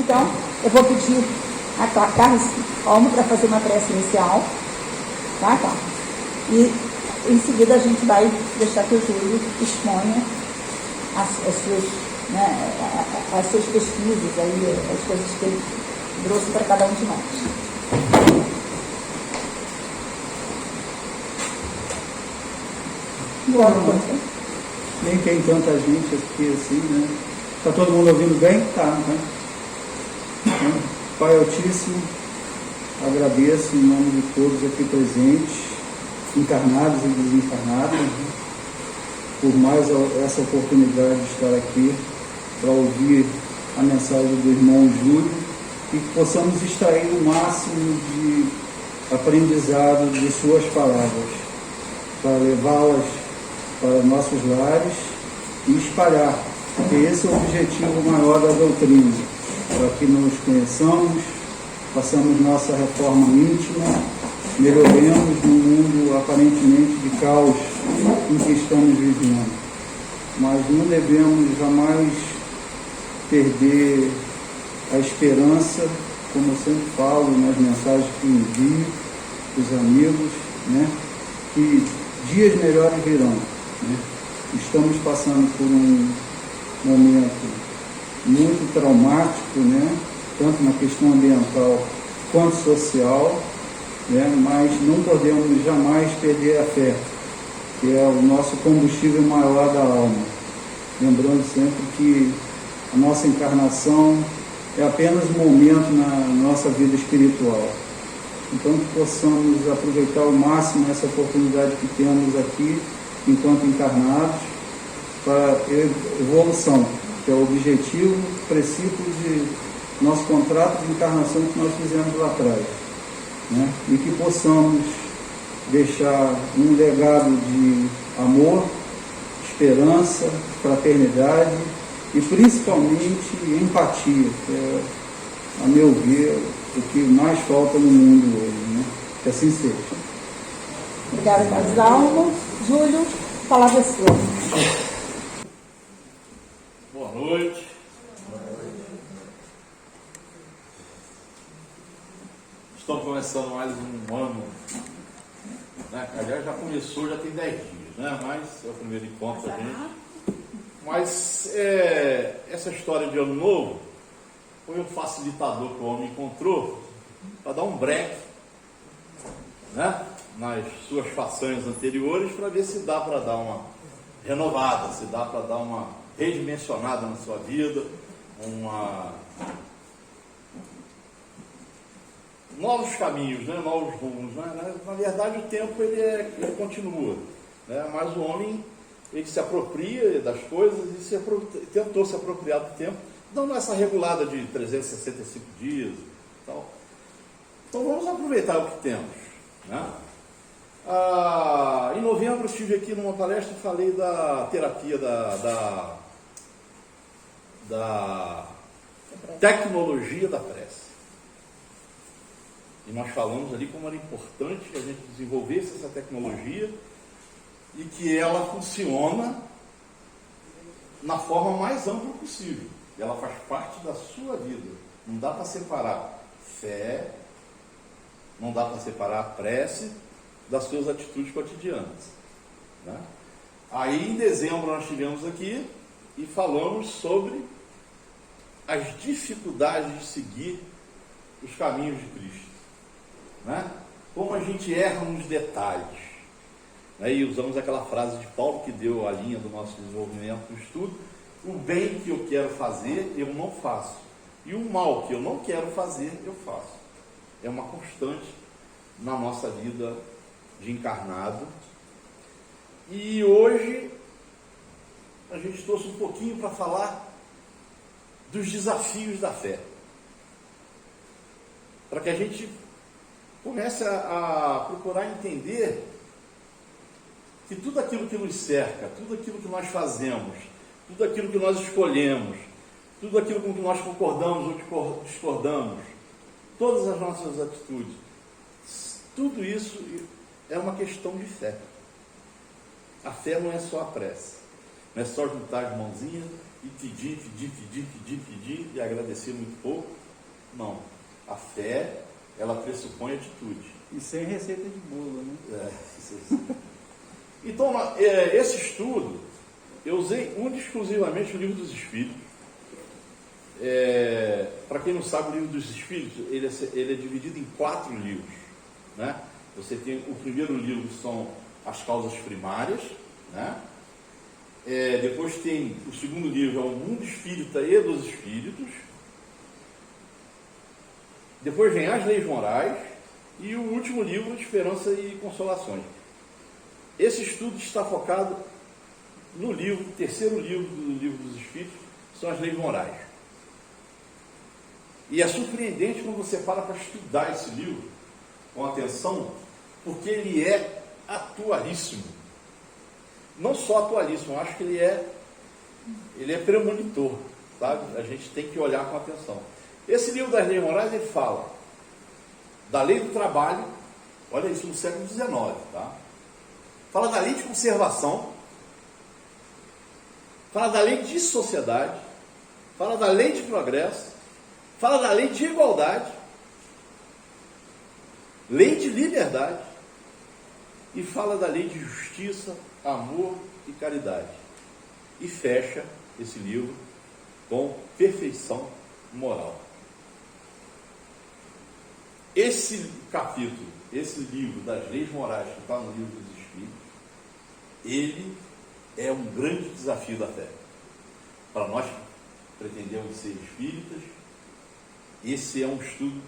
Então, eu vou pedir a Carlos Olmo para fazer uma prece inicial, tá, Carlos? E em seguida a gente vai deixar que o Júlio exponha as suas, né, as suas pesquisas, aí, as coisas que ele trouxe para cada um de nós. Nem tem tanta gente aqui assim, né? Está todo mundo ouvindo bem? Tá, né? Pai Altíssimo, agradeço em nome de todos aqui presentes, encarnados e desencarnados, né? Por mais essa oportunidade de estar aqui para ouvir a mensagem do irmão Júlio e que possamos extrair o máximo de aprendizado de suas palavras, para levá-las para nossos lares e espalhar, porque esse é o objetivo maior da doutrina, para que nos conheçamos, façamos nossa reforma íntima, melhoremos no mundo aparentemente de caos em que estamos vivendo. Mas não devemos jamais perder a esperança, como eu sempre falo nas mensagens que envio para os amigos, né, que dias melhores virão. Né? Estamos passando por um momento muito traumático, né? Tanto na questão ambiental quanto social, né? Mas não podemos jamais perder a fé, que é o nosso combustível maior da alma. Lembrando sempre que a nossa encarnação é apenas um momento na nossa vida espiritual. Então, que possamos aproveitar ao máximo essa oportunidade que temos aqui, enquanto encarnados, para evolução, que é o objetivo, princípio de nosso contrato de encarnação que nós fizemos lá atrás, né? E que possamos deixar um legado de amor, esperança, fraternidade e principalmente empatia, que é, a meu ver, o que mais falta no mundo hoje, né? Que assim seja. Obrigada, Carlos Almo. Júlio, a palavra é sua. Boa noite. Estamos começando mais um ano, né? Aliás, já começou, já tem 10 dias, né? Mas é o primeiro encontro da gente. Mas essa história de ano novo foi um facilitador que o homem encontrou para dar um break, né, nas suas façanhas anteriores, para ver se dá para dar uma renovada, se dá para dar uma redimensionada na sua vida, novos caminhos, né, novos rumos, né? Na verdade, o tempo ele continua, né? Mas o homem ele se apropria das coisas e tentou se apropriar do tempo, dando essa regulada de 365 dias e tal. Então vamos aproveitar o que temos, né? Em novembro estive aqui numa palestra e falei da terapia da tecnologia da prece. E nós falamos ali como era importante que a gente desenvolvesse essa tecnologia e que ela funciona na forma mais ampla possível. Ela faz parte da sua vida. Não dá para separar fé, não dá para separar a prece das suas atitudes cotidianas, né? Aí em dezembro nós estivemos aqui e falamos sobre as dificuldades de seguir os caminhos de Cristo, né? Como a gente erra nos detalhes, né? E usamos aquela frase de Paulo que deu a linha do nosso desenvolvimento do estudo: o bem que eu quero fazer eu não faço, e o mal que eu não quero fazer eu faço. É uma constante na nossa vida de encarnado. E hoje a gente trouxe um pouquinho para falar dos desafios da fé, para que a gente comece a procurar entender que tudo aquilo que nos cerca, tudo aquilo que nós fazemos, tudo aquilo que nós escolhemos, tudo aquilo com que nós concordamos ou discordamos, todas as nossas atitudes, tudo isso é uma questão de fé. A fé não é só a prece, não é só juntar as mãozinhas e pedir e agradecer muito pouco. Não. A fé, ela pressupõe atitude. E sem receita de bolo, né? Então, esse estudo, eu usei exclusivamente o Livro dos Espíritos. Para quem não sabe, o Livro dos Espíritos, ele é dividido em 4 livros, né? Você tem o primeiro livro, são as causas primárias, né? Depois tem o segundo livro, é o Mundo Espírita e dos Espíritos. Depois vem as Leis Morais e o último livro, Esperança e Consolações. Esse estudo está focado no livro, terceiro livro do Livro dos Espíritos, são as Leis Morais. E é surpreendente quando você para estudar esse livro com atenção, porque ele é atualíssimo. Não só atualíssimo, eu acho que ele é premonitor, sabe? A gente tem que olhar com atenção. Esse livro das Leis Morais, ele fala da lei do trabalho, olha isso, no século XIX, tá? Fala da lei de conservação, fala da lei de sociedade, fala da lei de progresso, fala da lei de igualdade, lei de liberdade, e fala da lei de justiça, amor e caridade. E fecha esse livro com perfeição moral. Esse capítulo, esse livro das Leis Morais, que está no Livro dos Espíritos, ele é um grande desafio da fé. Para nós que pretendemos ser espíritas, esse é um estudo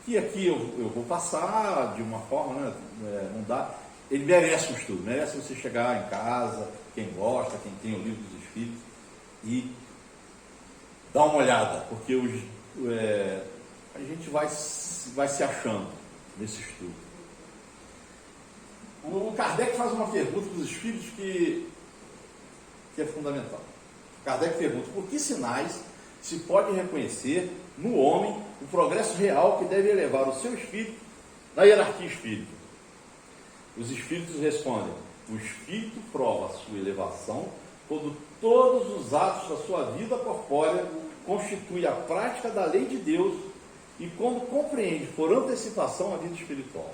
que aqui eu vou passar de uma forma, né, não dá. Ele merece um estudo, merece você chegar em casa, quem gosta, quem tem o Livro dos Espíritos, e dar uma olhada, porque a gente vai se achando nesse estudo. O Kardec faz uma pergunta dos Espíritos que é fundamental. Kardec pergunta: por que sinais se pode reconhecer no homem o progresso real que deve elevar o seu espírito na hierarquia espírita? Os espíritos respondem: o espírito prova a sua elevação quando todos os atos da sua vida corpórea constituem a prática da lei de Deus e quando compreende por antecipação a vida espiritual.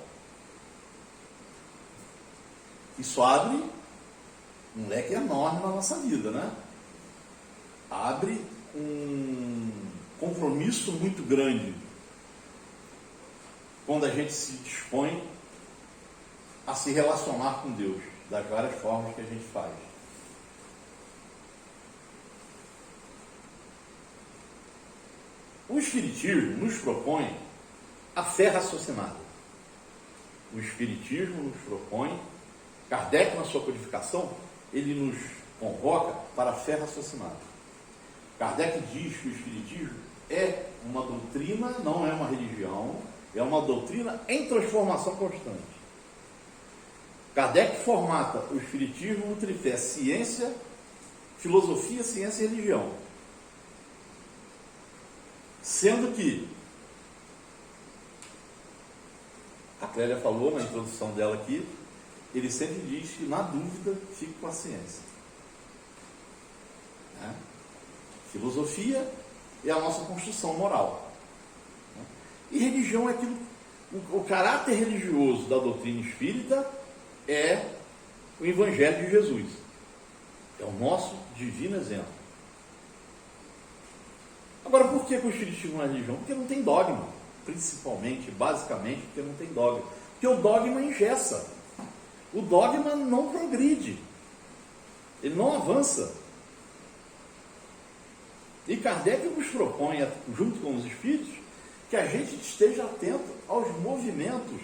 Isso abre um leque enorme na nossa vida, né? Abre um compromisso muito grande quando a gente se dispõe a se relacionar com Deus, das várias formas que a gente faz. O Espiritismo nos propõe a fé raciocinada. O Espiritismo nos propõe, Kardec, na sua codificação, ele nos convoca para a fé raciocinada. Kardec diz que o Espiritismo é uma doutrina, não é uma religião, é uma doutrina em transformação constante. Kardec formata o Espiritismo no tripé ciência, filosofia, ciência e religião. Sendo que, a Clélia falou na introdução dela aqui, ele sempre diz que, na dúvida, fique com a ciência. Né? Filosofia é a nossa construção moral. Né? E religião é aquilo, o caráter religioso da doutrina espírita é o Evangelho de Jesus. É o nosso divino exemplo. Agora, por que o Espiritismo não é religião? Porque não tem dogma. Principalmente, basicamente, porque não tem dogma. Porque o dogma engessa. O dogma não progride. Ele não avança. E Kardec nos propõe, junto com os Espíritos, que a gente esteja atento aos movimentos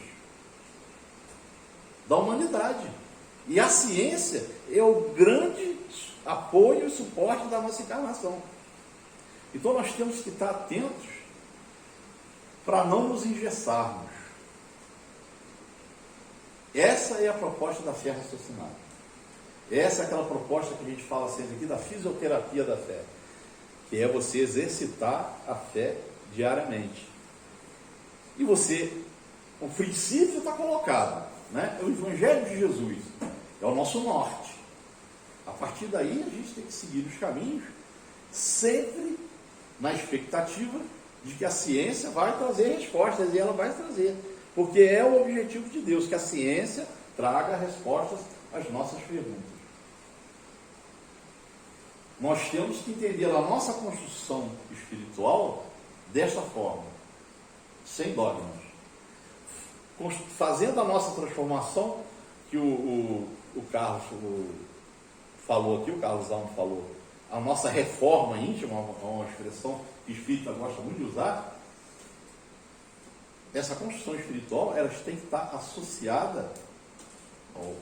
da humanidade. E a ciência é o grande apoio e suporte da nossa encarnação. Então nós temos que estar atentos para não nos engessarmos. Essa é a proposta da fé raciocinada. Essa é aquela proposta que a gente fala sempre aqui da fisioterapia da fé, que é você exercitar a fé diariamente. E o princípio está colocado, né? É o Evangelho de Jesus, é o nosso norte. A partir daí a gente tem que seguir os caminhos sempre na expectativa de que a ciência vai trazer respostas, e ela vai trazer, porque é o objetivo de Deus, que a ciência traga respostas às nossas perguntas. Nós temos que entender a nossa construção espiritual desta forma, sem dogmas, fazendo a nossa transformação, que o Carlos falou aqui, o Carlos Almo falou, a nossa reforma íntima, uma expressão que o espírita gosta muito de usar. Essa construção espiritual, ela tem que estar associada aos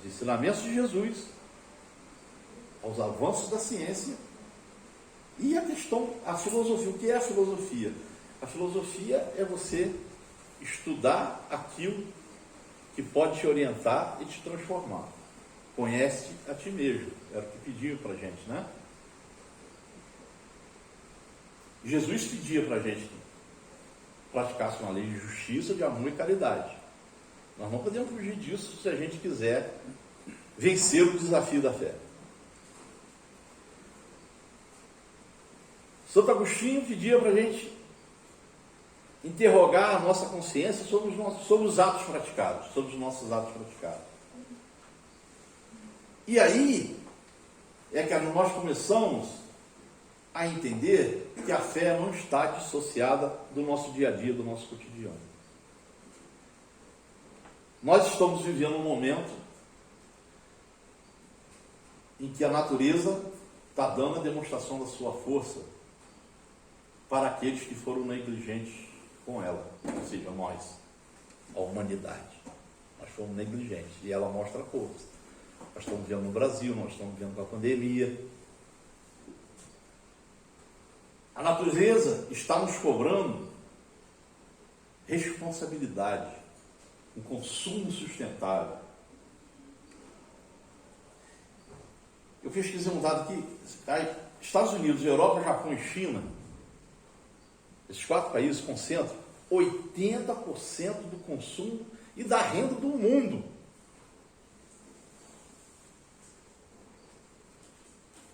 ensinamentos de Jesus, aos avanços da ciência e a filosofia. O que é a filosofia? A filosofia é você estudar aquilo que pode te orientar e te transformar. Conhece a ti mesmo, era o que pediam para a gente, né? Jesus pedia para a gente que praticasse uma lei de justiça, de amor e caridade. Nós não podemos fugir disso se a gente quiser vencer o desafio da fé. Santo Agostinho pedia para a gente interrogar a nossa consciência sobre os atos praticados, sobre os nossos atos praticados. E aí é que nós começamos a entender que a fé não está dissociada do nosso dia a dia, do nosso cotidiano. Nós estamos vivendo um momento em que a natureza está dando a demonstração da sua força para aqueles que foram negligentes com ela, ou seja, nós, a humanidade. Nós fomos negligentes e ela mostra a força. Nós estamos vendo no Brasil, nós estamos vendo com a pandemia. A natureza está nos cobrando responsabilidade, um consumo sustentável. Eu pesquisei um dado aqui, Estados Unidos, Europa, Japão e China, esses 4 países concentram 80% do consumo e da renda do mundo.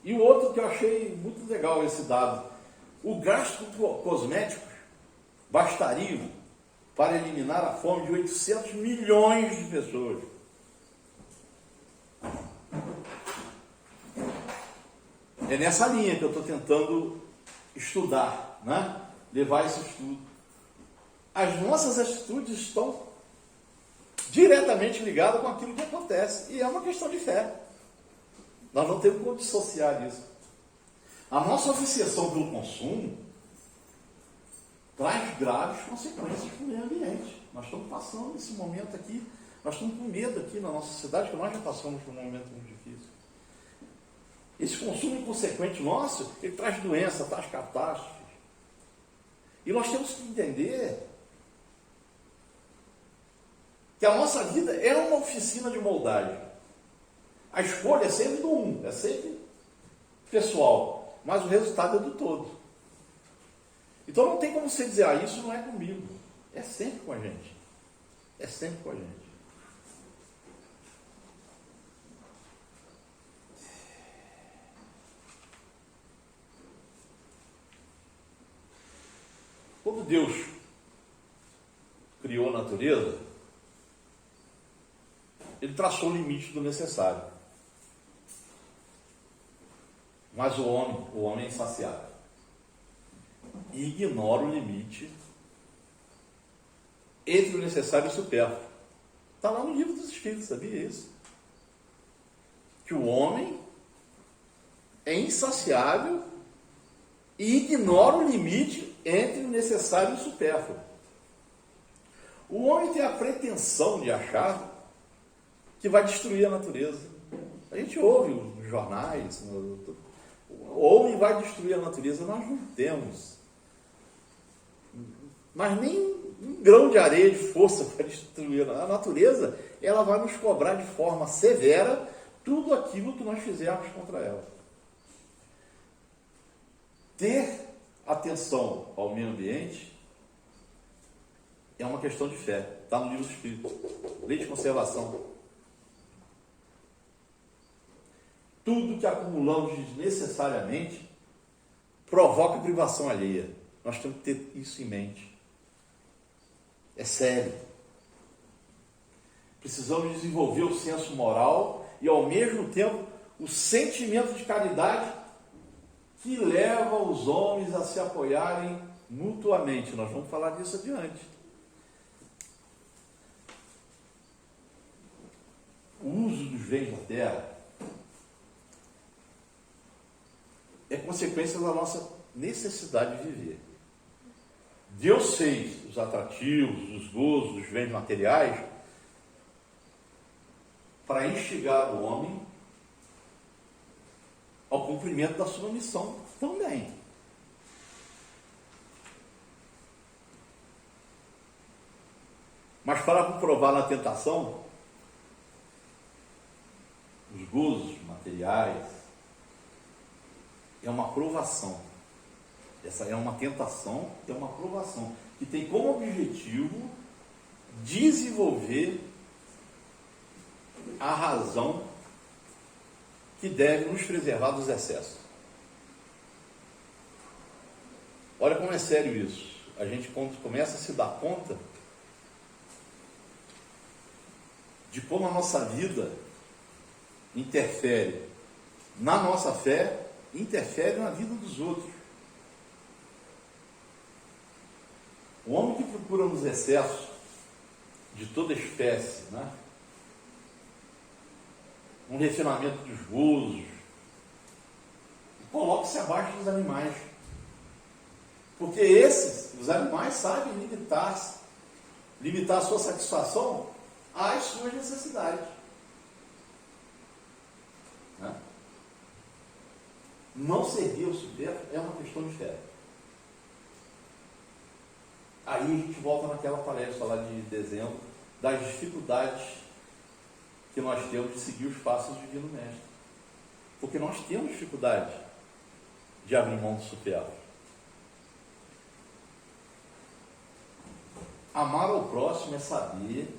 E o outro que eu achei muito legal, esse dado, o gasto com cosméticos bastaria para eliminar a fome de 800 milhões de pessoas. É nessa linha que eu estou tentando estudar, né? Levar esse estudo. As nossas atitudes estão diretamente ligadas com aquilo que acontece, e é uma questão de fé. Nós não temos como dissociar disso. A nossa obsessão pelo consumo traz graves consequências para o meio ambiente. Nós estamos passando esse momento aqui, nós estamos com medo aqui na nossa cidade, que nós já passamos por um momento muito difícil. Esse consumo inconsequente nosso, ele traz doença, traz catástrofes. E nós temos que entender que a nossa vida é uma oficina de moldagem. A escolha é sempre do um, é sempre pessoal, mas o resultado é do todo. Então não tem como você dizer, isso não é comigo. É sempre com a gente. É sempre com a gente. Quando Deus criou a natureza, Ele traçou o limite do necessário. Mas o homem é insaciável. E ignora o limite entre o necessário e o supérfluo. Está lá no livro dos Espíritos, sabia isso? Que o homem é insaciável e ignora o limite entre o necessário e o supérfluo. O homem tem a pretensão de achar que vai destruir a natureza. A gente ouve nos jornais, o homem vai destruir a natureza. Nós não temos, mas nem um grão de areia de força para destruir a natureza. Ela vai nos cobrar de forma severa tudo aquilo que nós fizermos contra ela. Ter atenção ao meio ambiente é uma questão de fé. Está no livro dos Espíritos. Lei de conservação. Tudo que acumulamos desnecessariamente provoca privação alheia. Nós temos que ter isso em mente. É sério. Precisamos desenvolver o senso moral e, ao mesmo tempo, o sentimento de caridade que leva os homens a se apoiarem mutuamente. Nós vamos falar disso adiante. O uso dos bens da terra é consequência da nossa necessidade de viver. Deus fez os atrativos, os gozos, os bens materiais para instigar o homem ao cumprimento da sua missão também. Mas para comprovar na tentação, os gozos materiais é uma provação. Essa é uma tentação, é uma provação, que tem como objetivo desenvolver a razão que deve nos preservar dos excessos. Olha como é sério isso. A gente, quando começa a se dar conta de como a nossa vida interfere na nossa fé, interfere na vida dos outros. O homem que procura nos excessos de toda espécie, né? Um refinamento dos gozos, coloca-se abaixo dos animais. Porque os animais sabem limitar a sua satisfação às suas necessidades. Né? Não servir ao supérfluo é uma questão de fé. Aí a gente volta naquela palestra lá de dezembro, das dificuldades que nós temos de seguir os passos do Divino Mestre. Porque nós temos dificuldade de abrir mão do supérfluo. Amar ao próximo é saber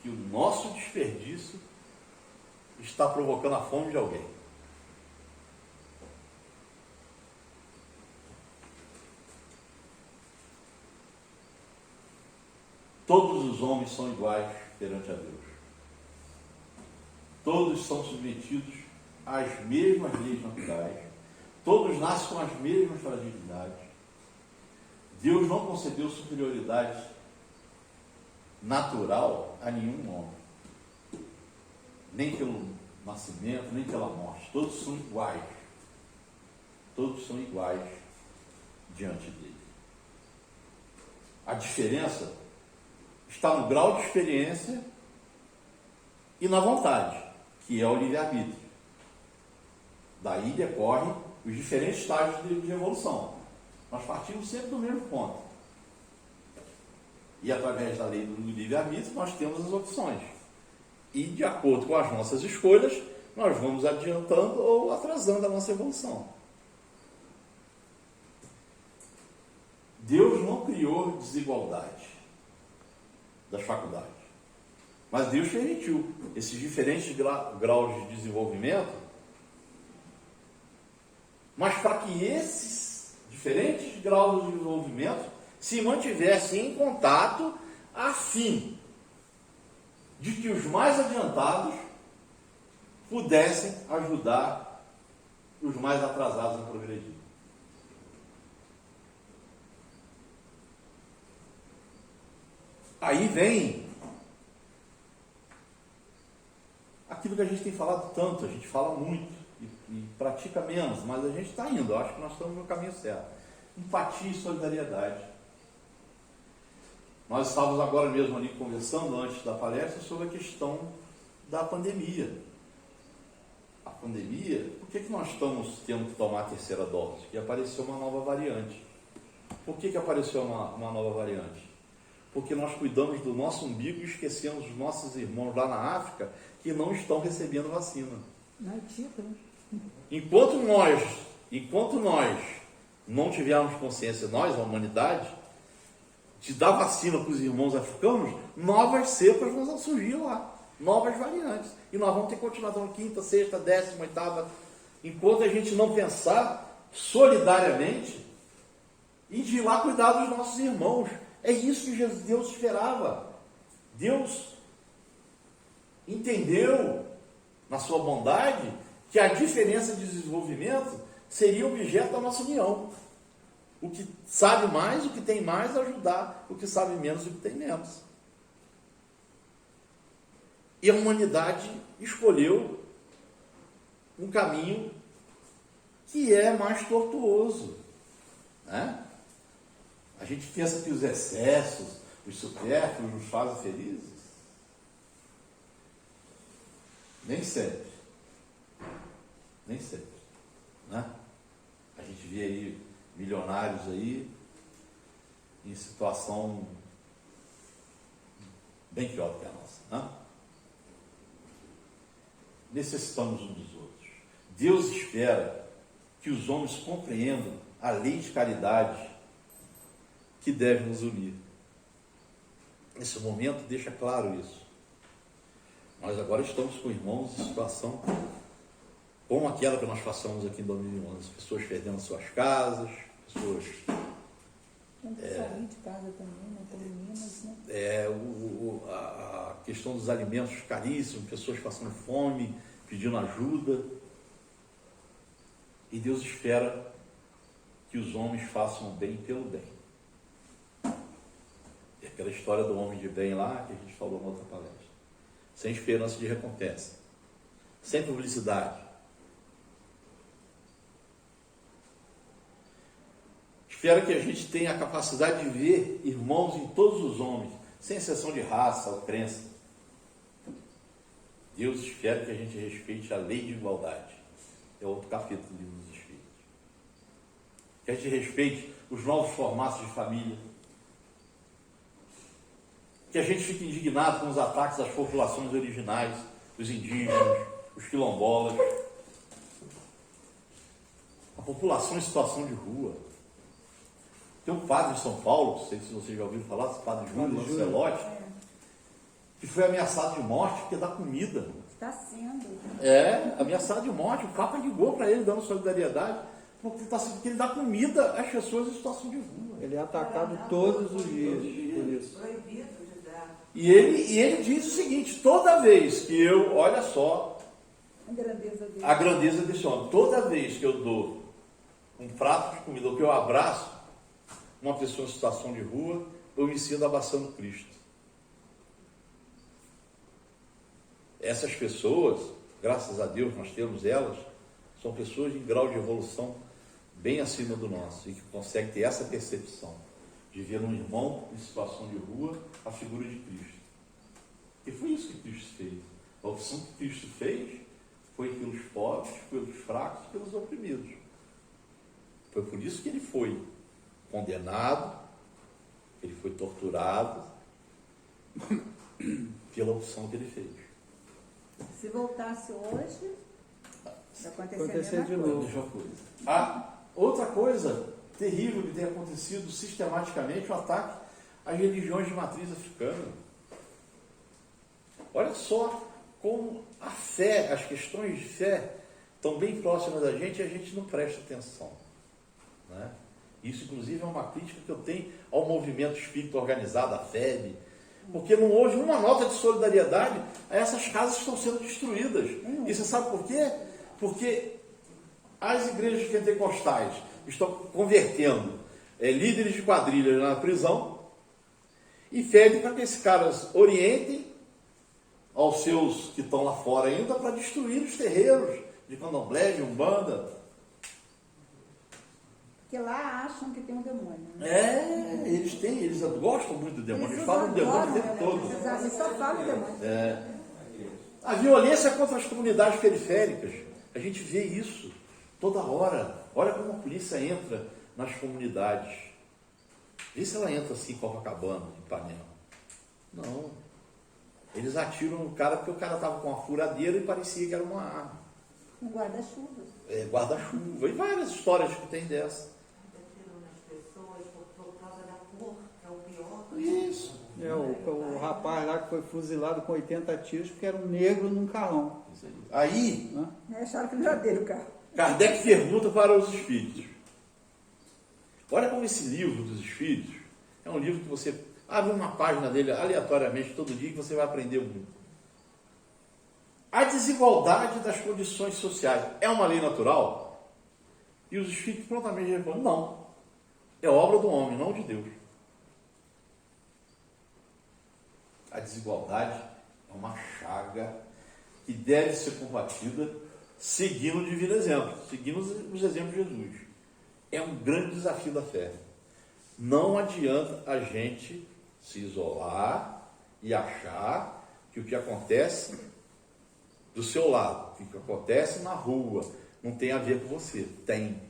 que o nosso desperdício está provocando a fome de alguém. Todos os homens são iguais perante a Deus. Todos são submetidos às mesmas leis naturais. Todos nascem com as mesmas fragilidades. Deus não concedeu superioridade natural a nenhum homem. Nem pelo nascimento, nem pela morte. Todos são iguais. Todos são iguais diante dele. A diferença está no grau de experiência e na vontade, que é o livre-arbítrio. Daí decorrem os diferentes estágios de evolução. Nós partimos sempre do mesmo ponto. E através da lei do livre-arbítrio nós temos as opções. E de acordo com as nossas escolhas, nós vamos adiantando ou atrasando a nossa evolução. Deus não criou desigualdade das faculdades. Mas Deus permitiu esses diferentes graus de desenvolvimento, mas para que esses diferentes graus de desenvolvimento se mantivessem em contato a fim de que os mais adiantados pudessem ajudar os mais atrasados a progredir. Aí vem aquilo que a gente tem falado tanto, a gente fala muito e pratica menos, mas a gente está indo, eu acho que nós estamos no caminho certo. Empatia e solidariedade. Nós estávamos agora mesmo ali conversando antes da palestra sobre a questão da pandemia. A pandemia, por que nós estamos tendo que tomar a terceira dose? Porque apareceu uma nova variante. Por que apareceu uma nova variante? Porque nós cuidamos do nosso umbigo e esquecemos os nossos irmãos lá na África que não estão recebendo vacina. Enquanto nós não tivermos consciência, nós, a humanidade, de dar vacina para os irmãos africanos, novas cepas vão surgir lá, novas variantes. E nós vamos ter que continuar dando quinta, sexta, 18ª, enquanto a gente não pensar solidariamente e de ir lá cuidar dos nossos irmãos. É isso que Deus esperava. Deus entendeu, na sua bondade, que a diferença de desenvolvimento seria objeto da nossa união. O que sabe mais, o que tem mais, ajudar o que sabe menos e o que tem menos. E a humanidade escolheu um caminho que é mais tortuoso, né? A gente pensa que os excessos, os supérfluos nos fazem felizes. Nem sempre. Nem sempre, né? A gente vê aí milionários aí em situação bem pior do que a nossa, né? Necessitamos uns dos outros. Deus espera que os homens compreendam a lei de caridade que deve nos unir. Esse momento deixa claro isso. Nós agora estamos com irmãos em situação como aquela que nós passamos aqui em 2011. Pessoas perdendo suas casas, pessoas... sair de casa também, né? Como Minas, né? A questão dos alimentos caríssimos, pessoas passando fome, pedindo ajuda. E Deus espera que os homens façam o bem pelo bem. É aquela história do homem de bem lá, que a gente falou na outra palestra. Sem esperança de recompensa. Sem publicidade. Espero que a gente tenha a capacidade de ver irmãos em todos os homens, sem exceção de raça ou crença. Deus espera que a gente respeite a lei de igualdade. É outro capítulo do livro dos Espíritos. Que a gente respeite os novos formatos de família. Que a gente fique indignado com os ataques às populações originais, os indígenas, os quilombolas, a população em situação de rua. Tem um padre em São Paulo, não sei se vocês já ouviram falar, esse padre Júlio Lancelotti, que foi ameaçado de morte porque dá comida. Está sendo. Ameaçado de morte. O Papa ligou para ele dando solidariedade, porque ele dá comida às pessoas em situação de rua. Ele é atacado todos os dias por isso. Proibido de dar. E ele diz o seguinte: toda vez que eu, olha só, A grandeza desse homem, toda vez que eu dou um prato de comida, ou que eu abraço uma pessoa em situação de rua, eu me sinto abraçando Cristo. Essas pessoas, graças a Deus nós temos elas, são pessoas em grau de evolução bem acima do nosso e que conseguem ter essa percepção de ver um irmão em situação de rua a figura de Cristo. E foi isso que Cristo fez. A opção que Cristo fez foi pelos pobres, pelos fracos, pelos oprimidos. Foi por isso que ele foi condenado, ele foi torturado pela opção que ele fez. Se voltasse hoje, Acontecer de novo. Outra coisa terrível que tem acontecido sistematicamente, o ataque às religiões de matriz africana. Olha só como a fé, as questões de fé estão bem próximas da gente e a gente não presta atenção, né? Isso, inclusive, é uma crítica que eu tenho ao movimento espírita organizado, a FEB, porque não houve uma nota de solidariedade a essas casas que estão sendo destruídas. E você sabe por quê? Porque as igrejas pentecostais estão convertendo líderes de quadrilhas na prisão e pedem para que esses caras orientem aos seus que estão lá fora ainda para destruir os terreiros de candomblé, de umbanda. Porque lá acham que tem um demônio. Né? Eles gostam muito do demônio, eles falam do demônio o tempo todo. Eles só falam do demônio. A violência contra as comunidades periféricas, a gente vê isso toda hora. Olha como a polícia entra nas comunidades. Vê se ela entra assim em Copacabana, em Ipanema. Não. Eles atiram no cara porque o cara estava com uma furadeira e parecia que era uma arma. Um guarda-chuva. Guarda-chuva. E várias histórias que tem dessa. Atiram nas pessoas por causa da cor, que é o pior. Isso. O rapaz lá que foi fuzilado com 80 tiros porque era um negro num carrão. Aí, Acharam que não era dele o carro. Kardec pergunta para os espíritos. Olha como esse livro dos espíritos é um livro que você abre uma página dele aleatoriamente todo dia que você vai aprender muito. A desigualdade das condições sociais é uma lei natural? E os espíritos prontamente respondem, não. É obra do homem, não de Deus. A desigualdade é uma chaga que deve ser combatida seguindo o divino exemplo, seguindo os exemplos de Jesus. É um grande desafio da fé. Não adianta a gente se isolar e achar que o que acontece do seu lado, o que acontece na rua, não tem a ver com você. Tem.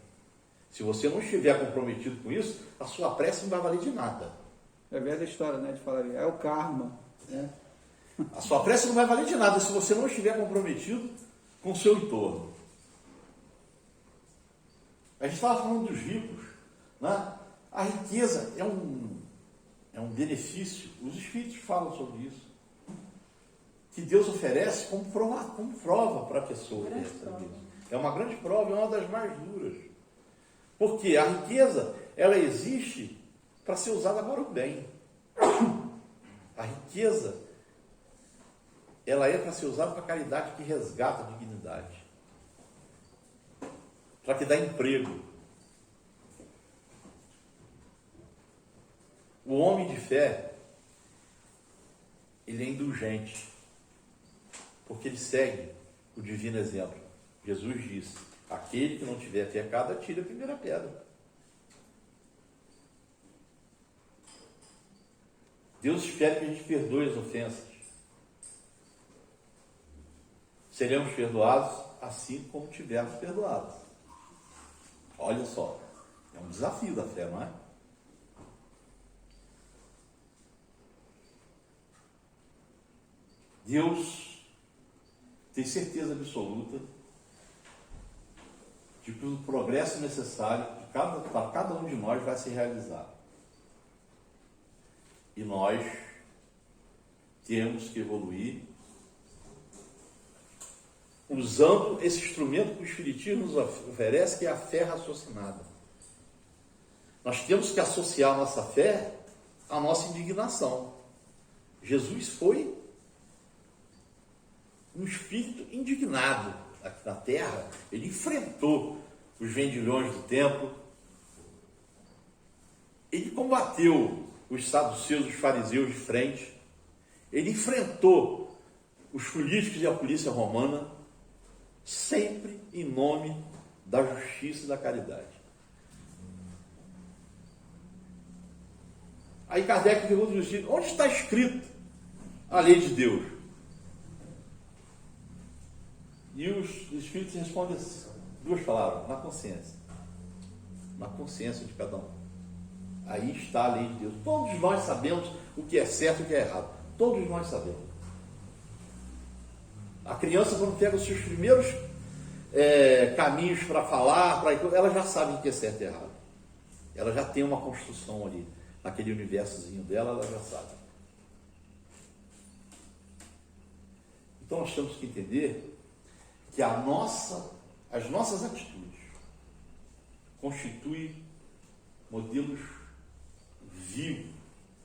Se você não estiver comprometido com isso, a sua prece não vai valer de nada. É a velha história, né, de falar, é o karma. Né? A sua prece não vai valer de nada se você não estiver comprometido com o seu entorno. A gente estava falando dos ricos, né? A riqueza é um benefício, os espíritos falam sobre isso, que Deus oferece como prova para a pessoa. É uma grande prova, é uma das mais duras. Porque a riqueza, ela existe para ser usada para o bem. A riqueza, ela é para ser usada para a caridade que resgata a dignidade. Para que dá emprego. O homem de fé, ele é indulgente, porque ele segue o divino exemplo. Jesus disse, aquele que não tiver pecado, atire a primeira pedra. Deus espera que a gente perdoe as ofensas. Seremos perdoados assim como tivermos perdoados. Olha só, é um desafio da fé, não é? Deus tem certeza absoluta de que o progresso necessário para cada um de nós vai se realizar. E nós temos que evoluir usando esse instrumento que o Espiritismo nos oferece, que é a fé raciocinada. Nós temos que associar a nossa fé à nossa indignação. Jesus foi um espírito indignado aqui na terra. Ele enfrentou os vendilhões do templo. Ele combateu os saduceus, os fariseus de frente. Ele enfrentou os políticos e a polícia romana, sempre em nome da justiça e da caridade. Aí Kardec pergunta ao Espírito, onde está escrito a lei de Deus? E os Espíritos respondem duas palavras, na consciência. Na consciência de cada um. Aí está a lei de Deus. Todos nós sabemos o que é certo e o que é errado. Todos nós sabemos. A criança, quando pega os seus primeiros caminhos para falar, ela já sabe o que é certo e errado. Ela já tem uma construção ali. Naquele universozinho dela, ela já sabe. Então nós temos que entender que as nossas atitudes constituem modelos vivos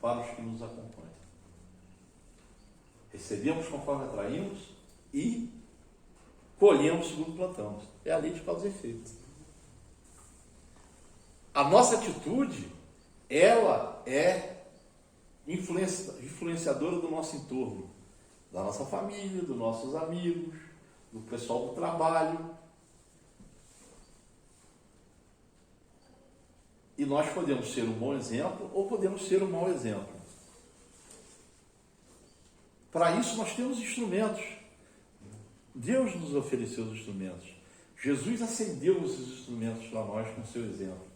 para os que nos acompanham. Recebemos conforme atraímos e colhemos segundo plantamos. É a lei de causa e efeito. A nossa atitude, ela é influenciadora do nosso entorno, da nossa família, dos nossos amigos, do pessoal do trabalho. E nós podemos ser um bom exemplo ou podemos ser um mau exemplo. Para isso nós temos instrumentos. Deus nos ofereceu os instrumentos. Jesus acendeu esses instrumentos para nós com o seu exemplo.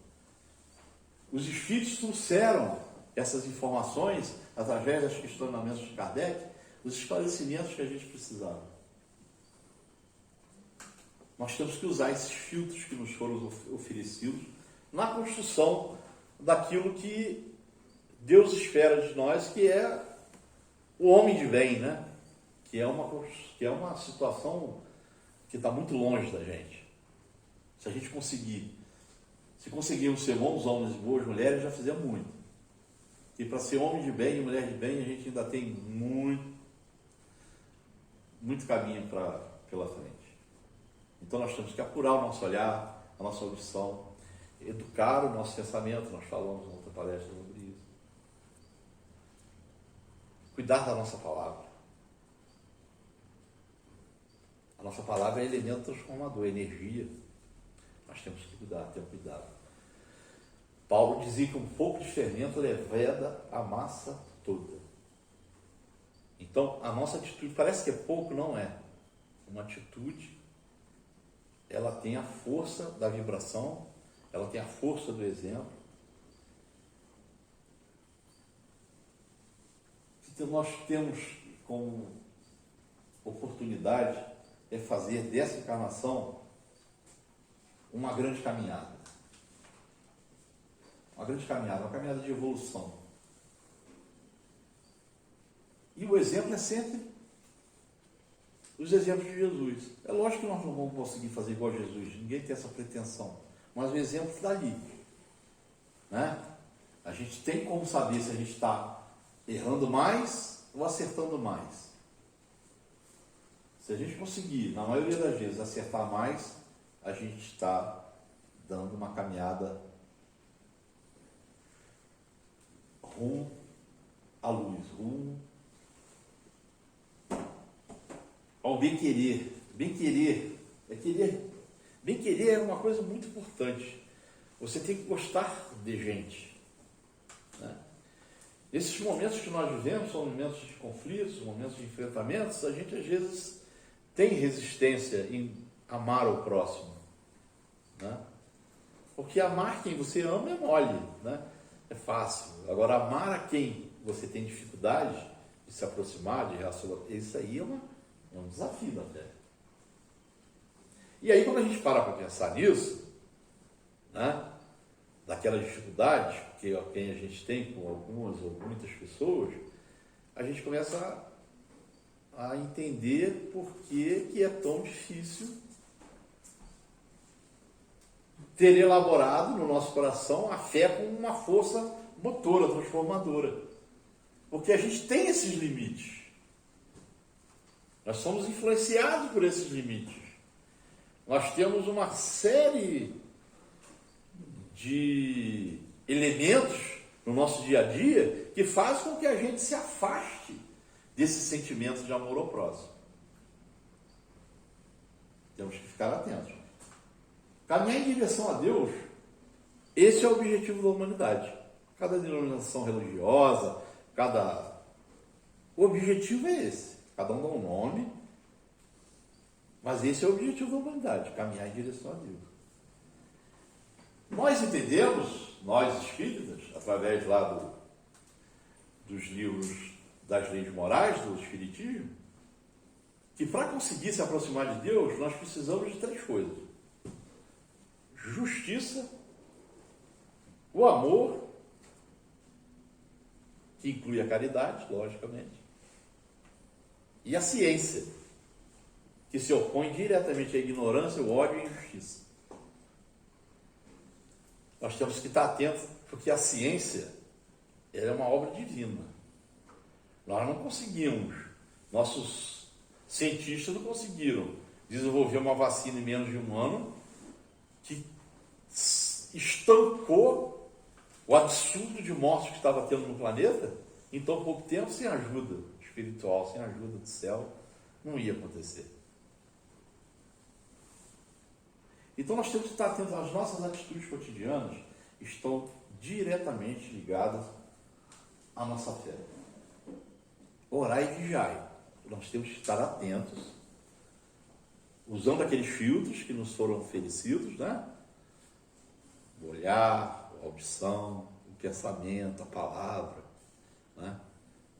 Os Espíritos trouxeram essas informações, através dos questionamentos de Kardec, os esclarecimentos que a gente precisava. Nós temos que usar esses filtros que nos foram oferecidos na construção daquilo que Deus espera de nós, que é o homem de bem, né? Que é uma situação que está muito longe da gente. Se a gente conseguir, se conseguirmos ser bons homens e boas mulheres, já fizemos muito. E para ser homem de bem e mulher de bem, a gente ainda tem muito caminho pela frente. Então nós temos que apurar o nosso olhar, a nossa audição, educar o nosso pensamento. Nós falamos em outra palestra sobre isso. Cuidar da nossa palavra. A nossa palavra é elemento transformador, é energia. Nós temos que cuidar, ter cuidado. Paulo dizia que um pouco de fermento leveda a massa toda. Então, a nossa atitude, parece que é pouco, não é. Uma atitude, ela tem a força da vibração, ela tem a força do exemplo. Então, nós temos como oportunidade é fazer dessa encarnação uma grande caminhada. Uma grande caminhada, uma caminhada de evolução. E o exemplo é sempre os exemplos de Jesus. É lógico que nós não vamos conseguir fazer igual a Jesus, ninguém tem essa pretensão. Mas o exemplo está ali. Né? A gente tem como saber se a gente está errando mais ou acertando mais. Se a gente conseguir, na maioria das vezes, acertar mais, a gente está dando uma caminhada rumo à luz, rumo ao bem-querer. Bem-querer é uma coisa muito importante. Você tem que gostar de gente. Né? Esses momentos que nós vivemos são momentos de conflitos, momentos de enfrentamentos. A gente às vezes tem resistência em amar o próximo. Né? Porque amar quem você ama é mole, né? É fácil. Agora, amar a quem você tem dificuldade de se aproximar, de relacionar, isso aí é um desafio da fé. E aí, quando a gente para pensar nisso, né, daquelas dificuldades que a gente tem com algumas ou muitas pessoas, a gente começa a entender por que é tão difícil ter elaborado no nosso coração a fé como uma força motora, transformadora. Porque a gente tem esses limites. Nós somos influenciados por esses limites. Nós temos uma série de elementos no nosso dia a dia que faz com que a gente se afaste desse sentimento de amor ao próximo. Temos que ficar atentos. Caminhar em direção a Deus, esse é o objetivo da humanidade. Cada denominação religiosa, o objetivo é esse. Cada um dá um nome, mas esse é o objetivo da humanidade, caminhar em direção a Deus. Nós entendemos, nós espíritas, através lá dos livros das leis morais do Espiritismo, que para conseguir se aproximar de Deus, nós precisamos de 3 coisas. Justiça, o amor, que inclui a caridade, logicamente, e a ciência, que se opõe diretamente à ignorância, o ódio e a injustiça. Nós temos que estar atentos, porque a ciência ela é uma obra divina. Nós não conseguimos, nossos cientistas não conseguiram desenvolver uma vacina em menos de 1 ano que estancou o absurdo de mortes que estava tendo no planeta em tão pouco tempo, sem ajuda espiritual, sem ajuda do céu, não ia acontecer. Então nós temos que estar atentos às nossas atitudes cotidianas, estão diretamente ligadas à nossa fé. Orar e vigiar. Nós temos que estar atentos, usando aqueles filtros que nos foram oferecidos, né? O olhar, a audição, o pensamento, a palavra, né?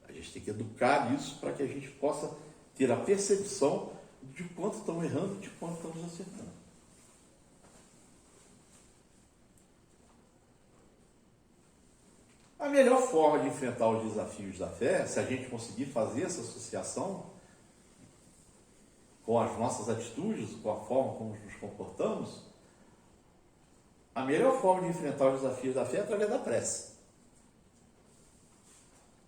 A gente tem que educar isso para que a gente possa ter a percepção de quanto estamos errando e de quanto estamos acertando. A melhor forma de enfrentar os desafios da fé, se a gente conseguir fazer essa associação com as nossas atitudes, com a forma como nos comportamos, a melhor forma de enfrentar os desafios da fé é através da prece.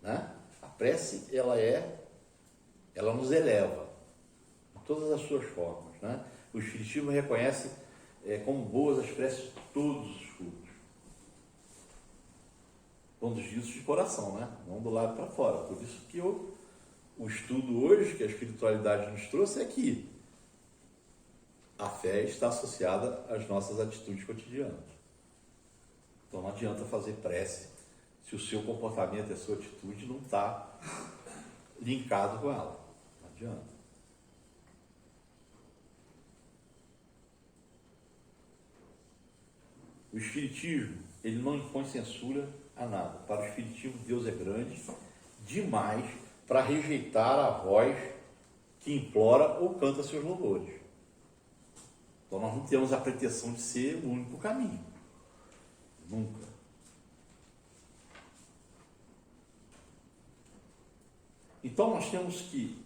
Né? A prece, ela nos eleva em todas as suas formas. Né? O Espiritismo reconhece como boas as preces de todos os cultos. Todos isso de coração, né? Não do lado para fora. Por isso que o estudo hoje, que a espiritualidade nos trouxe, é que a fé está associada às nossas atitudes cotidianas. Então não adianta fazer prece se o seu comportamento e a sua atitude não está linkado com ela. Não adianta. O Espiritismo, ele não impõe censura a nada. Para o Espiritismo, Deus é grande demais para rejeitar a voz que implora ou canta seus louvores. Então nós não temos a pretensão de ser o único caminho. Nunca. Então nós temos que,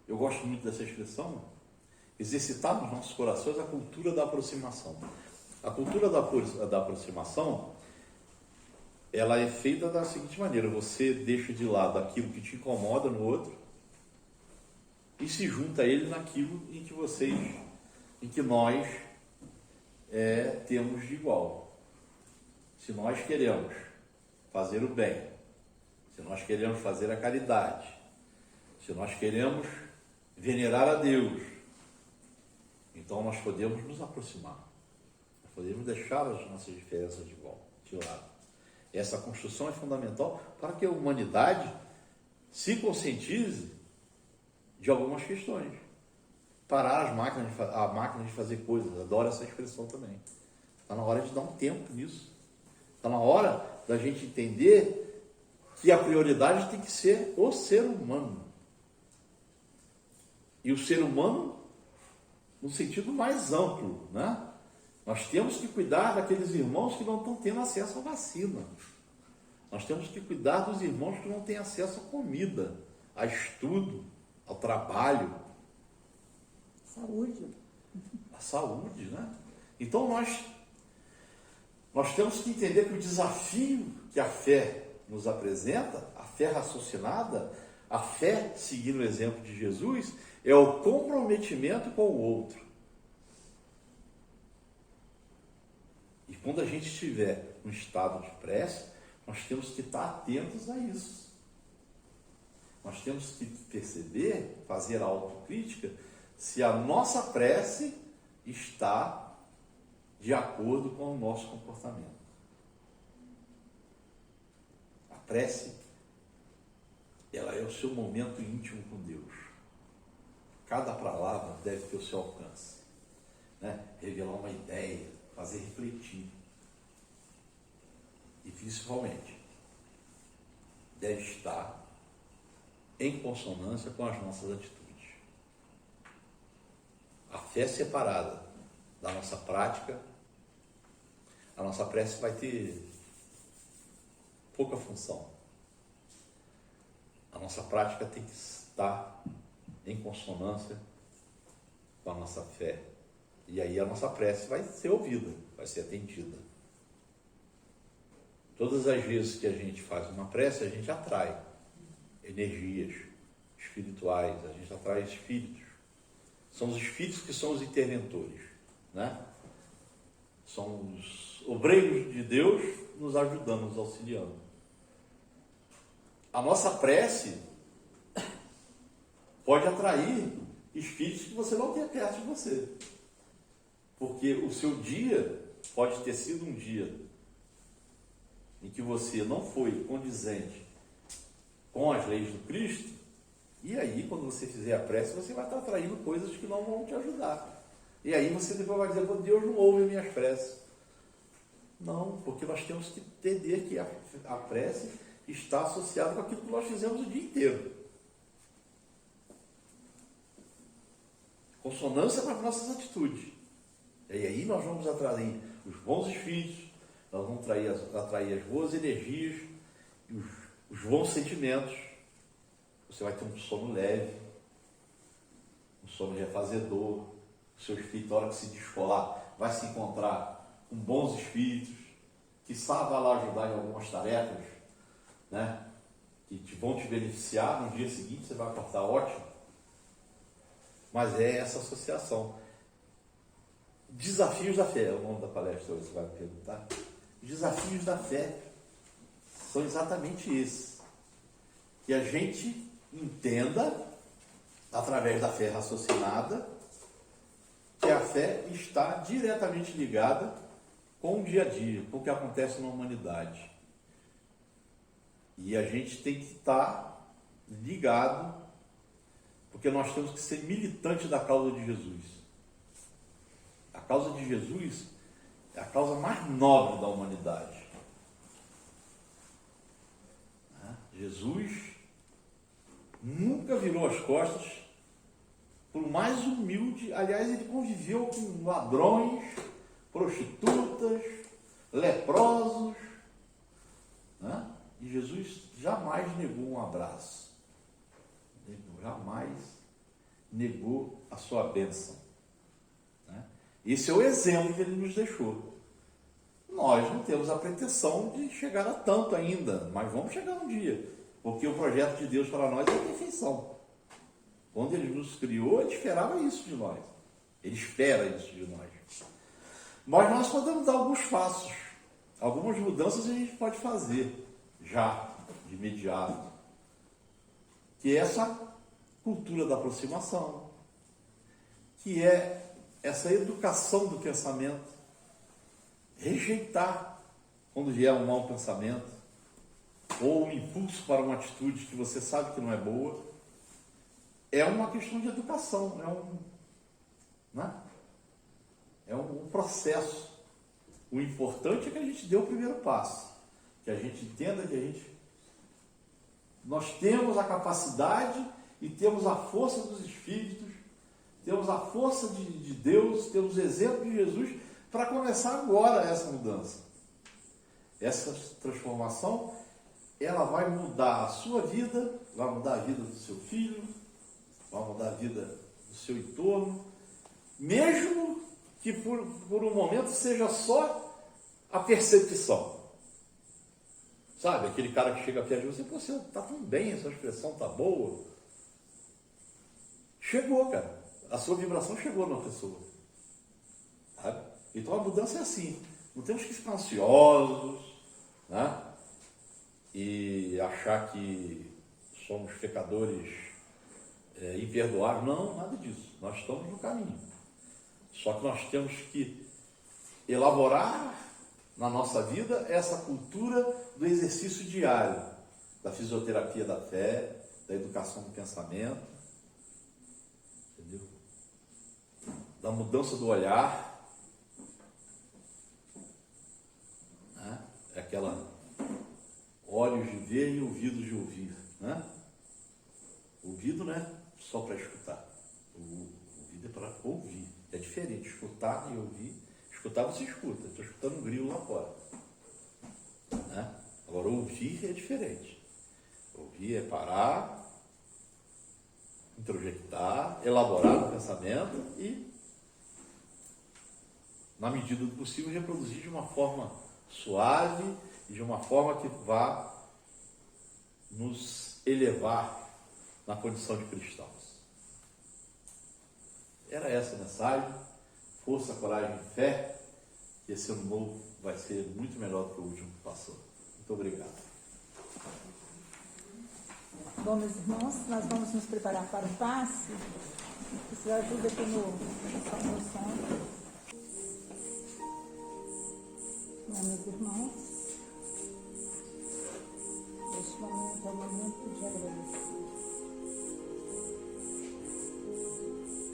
eu gosto muito dessa expressão, exercitar nos nossos corações a cultura da aproximação. A cultura da aproximação, ela é feita da seguinte maneira: você deixa de lado aquilo que te incomoda no outro e se junta a ele naquilo em que nós temos de igual. Se nós queremos fazer o bem, se nós queremos fazer a caridade, se nós queremos venerar a Deus, então nós podemos nos aproximar, nós podemos deixar as nossas diferenças de lado. Essa construção é fundamental para que a humanidade se conscientize de algumas questões. Parar a máquina de fazer coisas, adoro essa expressão também. Está na hora de dar um tempo nisso. Está na hora da gente entender que a prioridade tem que ser o ser humano. E o ser humano no sentido mais amplo, né? Nós temos que cuidar daqueles irmãos que não estão tendo acesso à vacina. Nós temos que cuidar dos irmãos que não têm acesso à comida, a estudo, ao trabalho. Saúde. A saúde, né? Então nós temos que entender que o desafio que a fé nos apresenta, a fé raciocinada, a fé seguindo o exemplo de Jesus, é o comprometimento com o outro. E quando a gente estiver no estado de prece, nós temos que estar atentos a isso. Nós temos que perceber, fazer a autocrítica, se a nossa prece está de acordo com o nosso comportamento. A prece, ela é o seu momento íntimo com Deus. Cada palavra deve ter o seu alcance, né? Revelar uma ideia, fazer refletir. E principalmente, deve estar em consonância com as nossas atitudes. A fé separada da nossa prática, a nossa prece vai ter pouca função. A nossa prática tem que estar em consonância com a nossa fé. E aí a nossa prece vai ser ouvida, vai ser atendida. Todas as vezes que a gente faz uma prece, a gente atrai energias espirituais, a gente atrai espíritos. São os espíritos que são os interventores, né? São os obreiros de Deus nos ajudando, nos auxiliando. A nossa prece pode atrair espíritos que você não tem perto de você. Porque o seu dia pode ter sido um dia em que você não foi condizente com as leis do Cristo, e aí, quando você fizer a prece, você vai estar atraindo coisas que não vão te ajudar. E aí você depois vai dizer: Deus não ouve as minhas preces. Não, porque nós temos que entender que a prece está associada com aquilo que nós fizemos o dia inteiro. Consonância com as nossas atitudes. E aí nós vamos atrair os bons espíritos, nós vamos atrair as boas energias, os bons sentimentos. Você vai ter um sono leve, um sono refazedor. O seu espírito, na hora que se descolar vai se encontrar com bons espíritos, que vai lá ajudar em algumas tarefas, né? Que vão te beneficiar. No dia seguinte você vai acordar ótimo. Mas é essa associação. Desafios da fé é o nome da palestra hoje, você vai me perguntar. Os desafios da fé são exatamente esses. Que a gente entenda, através da fé raciocinada, que a fé está diretamente ligada com o dia a dia, com o que acontece na humanidade. E a gente tem que estar ligado, porque nós temos que ser militantes da causa de Jesus. A causa de Jesus é a causa mais nobre da humanidade. Jesus nunca virou as costas por mais humilde. Aliás, ele conviveu com ladrões, prostitutas, leprosos, né? E Jesus jamais negou um abraço, jamais negou a sua bênção, né? Esse é o exemplo que ele nos deixou. Nós não temos a pretensão de chegar a tanto ainda, mas vamos chegar um dia, porque o projeto de Deus para nós é a perfeição. Quando ele nos criou, ele esperava isso de nós. Ele espera isso de nós. Mas nós podemos dar alguns passos, algumas mudanças a gente pode fazer já, de imediato. Que é essa cultura da aproximação, que é essa educação do pensamento, rejeitar quando vier um mau pensamento, ou um impulso para uma atitude que você sabe que não é boa. É uma questão de educação, é um processo. O importante é que a gente dê o primeiro passo, que a gente entenda que nós temos a capacidade e temos a força dos Espíritos, temos a força de Deus, temos o exemplo de Jesus para começar agora essa mudança. Essa transformação, ela vai mudar a sua vida, vai mudar a vida do seu filho, vai mudar a vida do seu entorno, mesmo que por um momento seja só a percepção. Sabe, aquele cara que chega perto de você, pô, você está tão bem, essa expressão está boa. Chegou, cara. A sua vibração chegou na pessoa. Sabe? Então a mudança é assim. Não temos que ficar ansiosos, né? E achar que somos pecadores imperdoáveis. Não, nada disso. Nós estamos no caminho. Só que nós temos que elaborar na nossa vida essa cultura do exercício diário, da fisioterapia da fé, da educação do pensamento, entendeu? Da mudança do olhar, né? É aquela olhos de ver e ouvidos de ouvir, né? Ouvido não é só para escutar, o ouvido é para ouvir. É diferente, escutar e ouvir. Escutar você escuta, estou escutando um grilo lá fora, né? Agora ouvir é diferente. Ouvir é parar, introjectar, elaborar o pensamento e, na medida do possível, reproduzir de uma forma suave e de uma forma que vá nos elevar na condição de cristãos. Era essa a mensagem. Força, coragem e fé. Que esse ano novo vai ser muito melhor do que o último que passou. Muito obrigado. Bom, meus irmãos, nós vamos nos preparar para o passe. Você ajuda aqui no som. Meus irmãos, este momento é um momento de agradecer.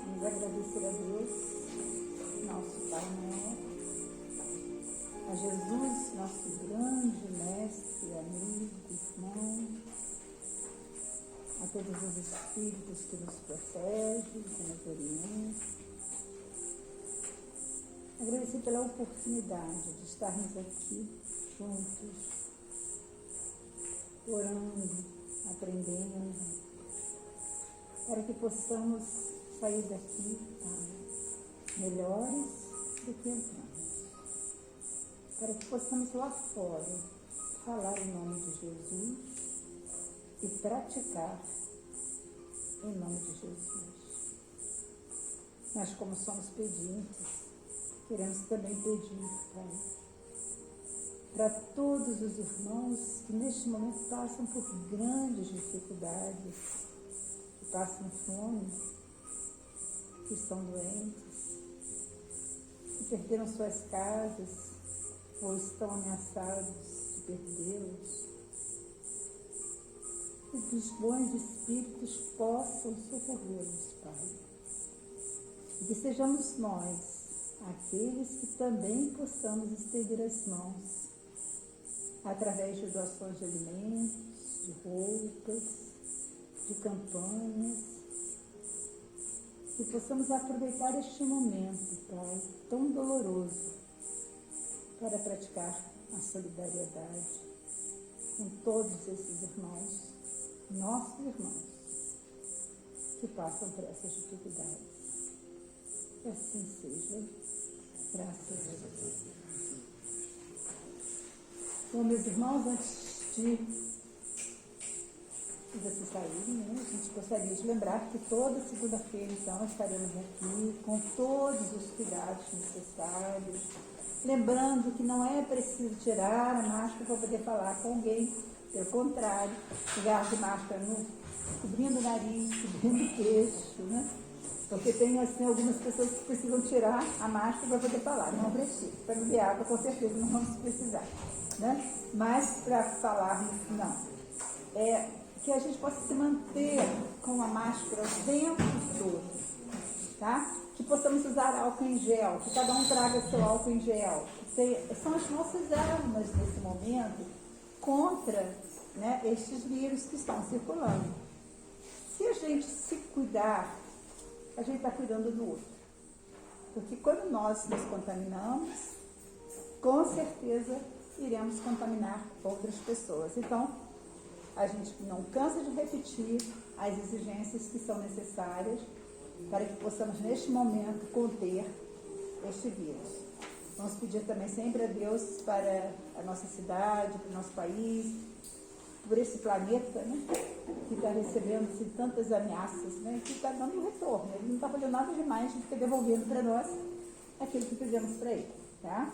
Vamos agradecer a Deus, nosso Pai Maior, a Jesus, nosso grande mestre, amigo, irmão, a todos os espíritos que nos protegem, que nos orientam. Agradecer pela oportunidade de estarmos aqui juntos, orando, aprendendo, para que possamos sair daqui melhores do que entramos, para que possamos lá fora falar em nome de Jesus e praticar em nome de Jesus. Mas como somos pedintes, queremos também pedir, Pai, para todos os irmãos que neste momento passam por grandes dificuldades, que passam fome, que estão doentes, que perderam suas casas ou estão ameaçados de perdê-las, e que os bons espíritos possam socorrê-los, Pai. E que sejamos nós aqueles que também possamos estender as mãos através de doações de alimentos, de roupas, de campanhas, que possamos aproveitar este momento, Pai, tão doloroso, para praticar a solidariedade com todos esses irmãos, nossos irmãos, que passam por essas dificuldades. Que assim seja. Graças a Deus. Bom, meus irmãos, antes de vocês saírem, né, a gente gostaria de lembrar que toda segunda-feira, então, estaremos aqui com todos os cuidados necessários. Lembrando que não é preciso tirar a máscara para poder falar com alguém. Pelo contrário, ligar de máscara cobrindo o nariz, cobrindo o queixo, né? Porque tem, assim, algumas pessoas que precisam tirar a máscara para poder falar. Não precisa. Para beber água, com certeza, não vamos precisar, né? Mas para falarmos, não. É que a gente possa se manter com a máscara o tempo todo, tá? Que possamos usar álcool em gel, que cada um traga seu álcool em gel. São as nossas armas nesse momento contra, né, estes vírus que estão circulando. Se a gente se cuidar, a gente está cuidando do outro. Porque quando nós nos contaminamos, com certeza iremos contaminar outras pessoas. Então, a gente não cansa de repetir as exigências que são necessárias para que possamos, neste momento, conter este vírus. Vamos pedir também sempre a Deus para a nossa cidade, para o nosso país, por esse planeta, né, que está recebendo assim, tantas ameaças, né, que está dando um retorno. Ele não está fazendo nada demais do que devolvendo para nós aquilo que fizemos para ele. Tá?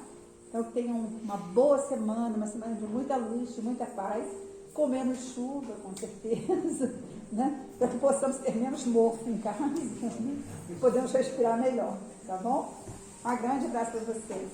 Então, que tenham uma boa semana, uma semana de muita luz, de muita paz, com menos chuva, com certeza, né, para que possamos ter menos mofo em casa, né, e podemos respirar melhor, tá bom? Um grande abraço para vocês.